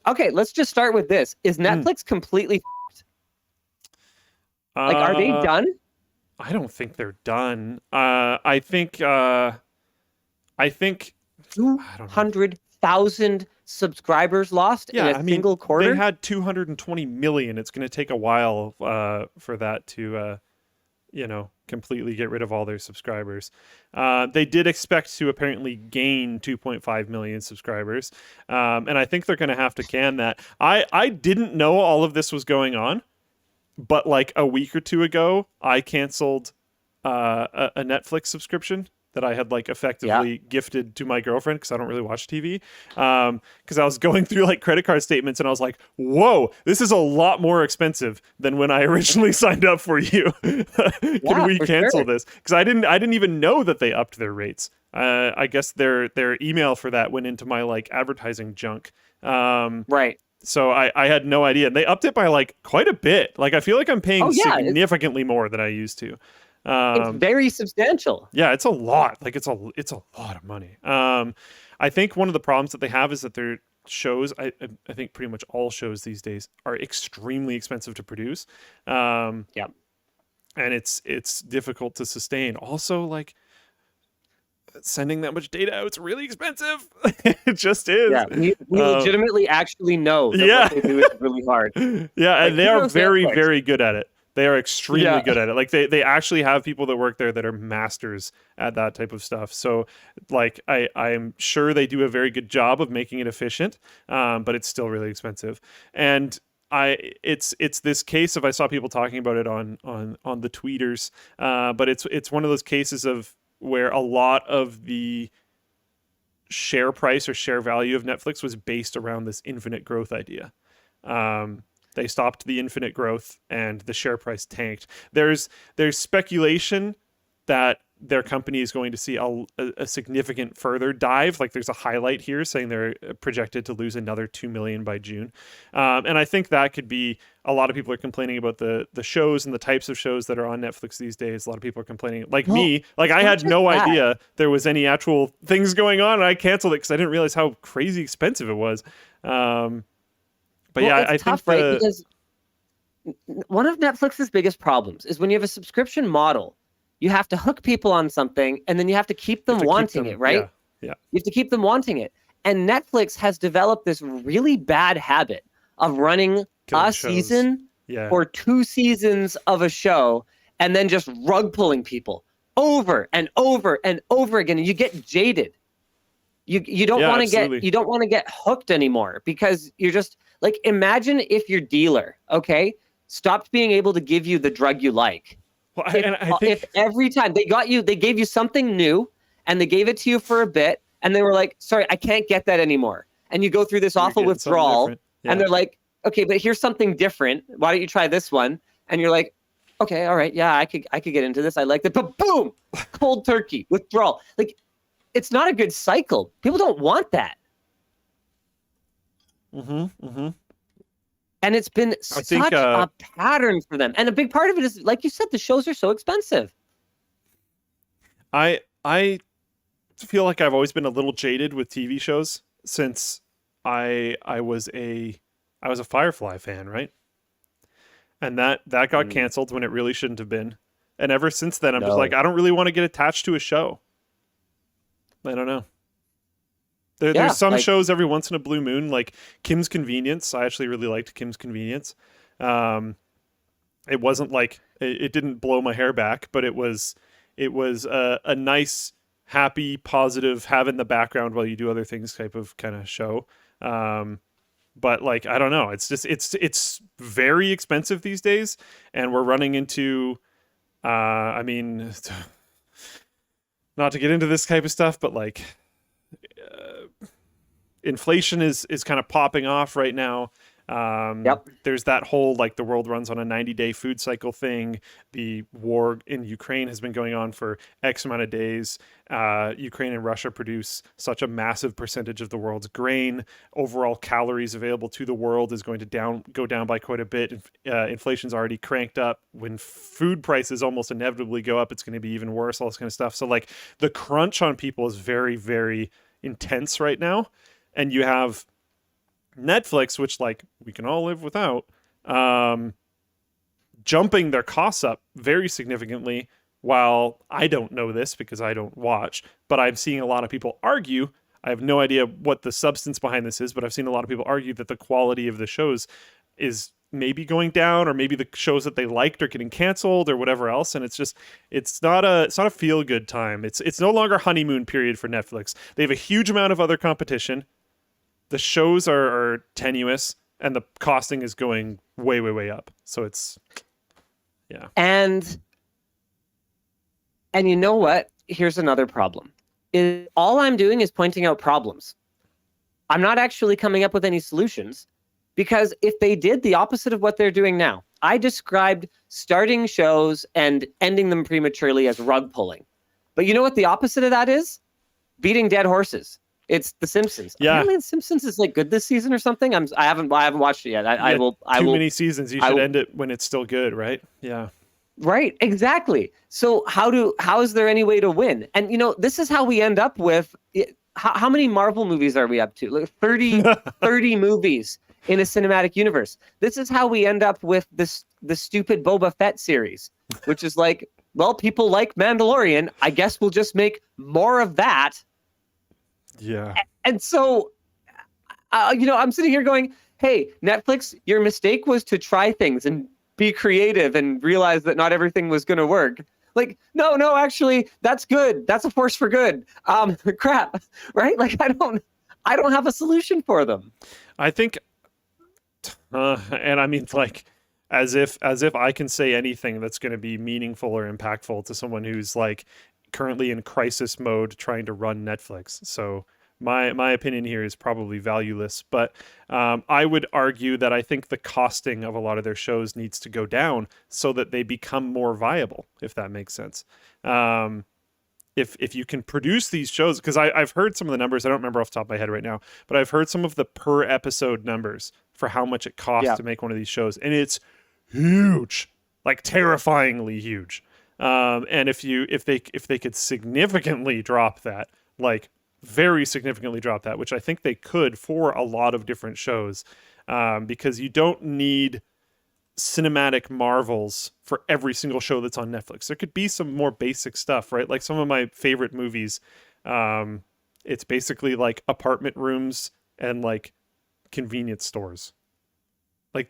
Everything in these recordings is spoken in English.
Okay, let's just start with this. Is Netflix completely like, are they done? I don't think they're done. I think I don't know. 200,000 subscribers lost in Yeah, a I mean, single they quarter? had 220 million. It's going to take a while for that to completely get rid of all their subscribers. They did expect to apparently gain 2.5 million subscribers, and I think they're going to have to can that. I didn't know all of this was going on, but like a week or two ago, I canceled a Netflix subscription that I had like Yeah. effectively gifted to my girlfriend because I don't really watch TV. Because I was going through like credit card statements and I was like, "Whoa, this is a lot more expensive than when I originally signed up for you. Can Yeah, we for cancel sure. this?" Because I didn't even know that they upped their rates. I guess their email for that went into my like advertising junk. Right. So I had no idea. And they upped it by like quite a bit. Like I feel like I'm paying Oh yeah, significantly more than I used to. it's Um, very substantial. yeah, it's a lot. Like it's a lot of money. I think one of the problems that they have is that their shows, I think pretty much all shows these days are extremely expensive to produce. Um, Yeah. and it's difficult to sustain. Also, like sending that much data out, it's really expensive. It just is. Yeah. We Um, legitimately actually know that what yeah. they do is really hard. Yeah, Like and they are kudos very, Netflix. very good at it. They are extremely Yeah. good at it. Like they actually have people that work there that are masters at that type of stuff. So like I'm sure they do a very good job of making it efficient, but it's still really expensive. And it's this case of I saw people talking about it on the tweeters, but it's one of those cases of where a lot of the share price or share value of Netflix was based around this infinite growth idea. Um, they stopped the infinite growth and the share price tanked. There's speculation that their company is going to see a significant further dive. Like there's a highlight here saying they're projected to lose another 2 million by June. And I think that could be a lot of people are complaining about the shows and the types of shows that are on Netflix these days. A lot of people are complaining, like Well, me, like it's I not had just no that. idea there was any actual things going on. And I canceled it because I didn't realize how crazy expensive it was. But Well, yeah, it's I think tough, right? Because one of Netflix's biggest problems is when you have a subscription model, you have to hook people on something and then you have to keep you have them to keep wanting them. it, right? Yeah, yeah, You have to keep them wanting it. And Netflix has developed this really bad habit of running killing a shows. season Yeah, or two seasons of a show and then just rug pulling people over and over and over again. And you get jaded. You don't yeah, want to get absolutely. you don't want to get hooked anymore because you're just like, imagine if your dealer, okay, stopped being able to give you the drug you like. Well, if and I if think every time they gave you something new and they gave it to you for a bit and they were like, sorry, I can't get that anymore, and you go through this you're awful getting something withdrawal different. and Yeah, they're like, okay, but here's something different, why don't you try this one? And you're like, okay, all right, yeah, I could get into this, I like that, but boom, cold turkey withdrawal. Like, it's not a good cycle. People don't want that. mm-hmm, mm-hmm. And it's been I think such a pattern for them. And a big part of it is, like you said, the shows are so expensive. I feel like I've always been a little jaded with TV shows since I was a Firefly fan, right? And that got Mm, canceled when it really shouldn't have been. And ever since then, I'm just like, no. I don't really want to get attached to a show. I don't know. There's Yeah, some like, shows every once in a blue moon, like Kim's Convenience. I actually really liked Kim's Convenience. Um, it wasn't like it didn't blow my hair back, but it was a nice, happy, positive, have in the background while you do other things type of kind of show. Um, but like I don't know, it's just it's very expensive these days, and we're running into. I mean, not to get into this type of stuff, but like inflation is kind of popping off right now. yep. There's that whole like the world runs on a 90-day food cycle thing. The war in Ukraine has been going on for X amount of days. Ukraine and Russia produce such a massive percentage of the world's grain. Overall calories available to the world is going to go down by quite a bit. Inflation's already cranked up. When food prices almost inevitably go up, it's going to be even worse. All this kind of stuff. So like the crunch on people is very, very intense right now. And you have Netflix, which like we can all live without, jumping their costs up very significantly. While I don't know this because I don't watch, but I'm seeing a lot of people argue. I have no idea what the substance behind this is, but I've seen a lot of people argue that the quality of the shows is maybe going down, or maybe the shows that they liked are getting canceled or whatever else. And it's not a feel good time. It's no longer honeymoon period for Netflix. They have a huge amount of other competition. The shows are tenuous, and the costing is going way, way, way up. So it's, yeah. And you know what? Here's another problem. All I'm doing is pointing out problems. I'm not actually coming up with any solutions, because if they did the opposite of what they're doing now, I described starting shows and ending them prematurely as rug pulling. But you know what the opposite of that is? Beating dead horses. It's The Simpsons. Yeah. Apparently The Simpsons is like good this season or something. I haven't watched it yet. I will. Too many seasons. You should end it when it's still good, right? Yeah. Right, exactly. So how is there any way to win? And you know, this is how we end up with how many Marvel movies are we up to? Like 30 movies in a cinematic universe. This is how we end up with the stupid Boba Fett series, which is like, well, people like Mandalorian. I guess we'll just make more of that. Yeah. And so, you know, I'm sitting here going, hey, Netflix, your mistake was to try things and be creative and realize that not everything was going to work. Like, no, actually, that's good. That's a force for good. Crap, right? Like, I don't have a solution for them. I think, and I mean, like, as if I can say anything that's going to be meaningful or impactful to someone who's like currently in crisis mode trying to run Netflix. So my opinion here is probably valueless, but I would argue that I think the costing of a lot of their shows needs to go down so that they become more viable, if that makes sense. If you can produce these shows, because I've heard some of the numbers, I don't remember off the top of my head right now, but I've heard some of the per episode numbers for how much it costs to make one of these shows, and it's huge, like terrifyingly huge. And if they could significantly drop that, like very significantly drop that, which I think they could for a lot of different shows, because you don't need cinematic marvels for every single show that's on Netflix. There could be some more basic stuff, right? Like some of my favorite movies, it's basically like apartment rooms and like convenience stores. Like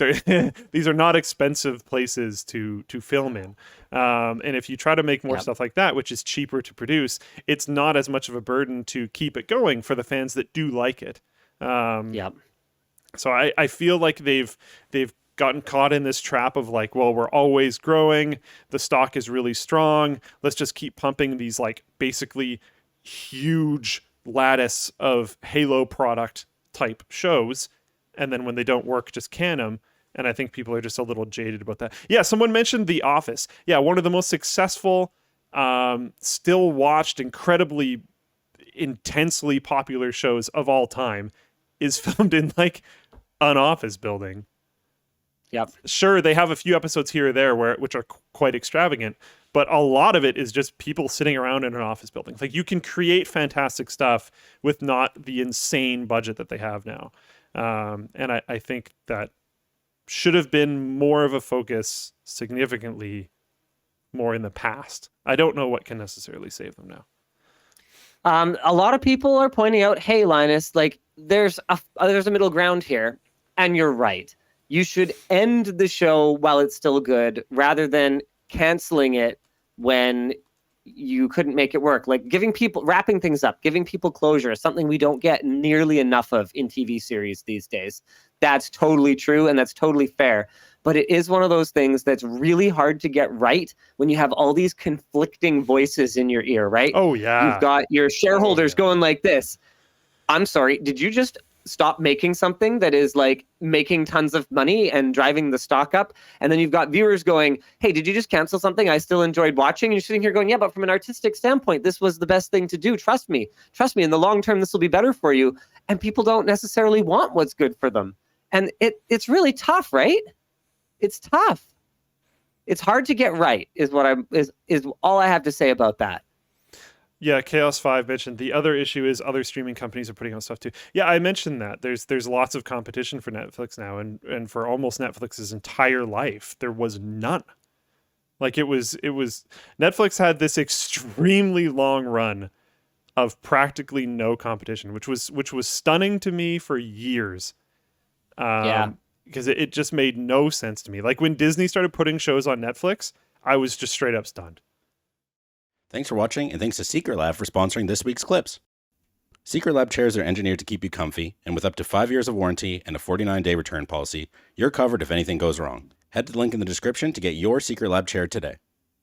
these are not expensive places to film in. And if you try to make more stuff like that, which is cheaper to produce, it's not as much of a burden to keep it going for the fans that do like it. So I feel like they've gotten caught in this trap of like, well, we're always growing. The stock is really strong. Let's just keep pumping these like basically huge lattice of Halo product type shows. And then when they don't work, just can them. And I think people are just a little jaded about that. Yeah, someone mentioned The Office. Yeah, one of the most successful, still watched, incredibly intensely popular shows of all time is filmed in like an office building. Yep. Sure, they have a few episodes here or there which are quite extravagant, but a lot of it is just people sitting around in an office building. Like you can create fantastic stuff with not the insane budget that they have now. And I think that should have been more of a focus significantly more in the past. I don't know what can necessarily save them now. A lot of people are pointing out, hey, Linus, like there's a middle ground here. And you're right. You should end the show while it's still good rather than canceling it when you couldn't make it work. Like wrapping things up, giving people closure is something we don't get nearly enough of in TV series these days. That's totally true and that's totally fair. But it is one of those things that's really hard to get right when you have all these conflicting voices in your ear, right? Oh, yeah. You've got your shareholders going like this. I'm sorry, did you just stop making something that is like making tons of money and driving the stock up? And then you've got viewers going, hey, did you just cancel something I still enjoyed watching? And you're sitting here going, yeah, but from an artistic standpoint, this was the best thing to do. Trust me, in the long term, this will be better for you. And people don't necessarily want what's good for them. And it's really tough, right? It's tough. It's hard to get right is all I have to say about that. Yeah, Chaos 5 mentioned the other issue is other streaming companies are putting out stuff too. Yeah, I mentioned that. There's lots of competition for Netflix now, and for almost Netflix's entire life, there was none. Like it was Netflix had this extremely long run of practically no competition, which was stunning to me for years. Yeah. Because it just made no sense to me. Like when Disney started putting shows on Netflix, I was just straight up stunned. Thanks for watching, and thanks to Secret Lab for sponsoring this week's clips. Secret Lab chairs are engineered to keep you comfy, and with up to 5 years of warranty and a 49-day return policy, you're covered if anything goes wrong. Head to the link in the description to get your Secret Lab chair today.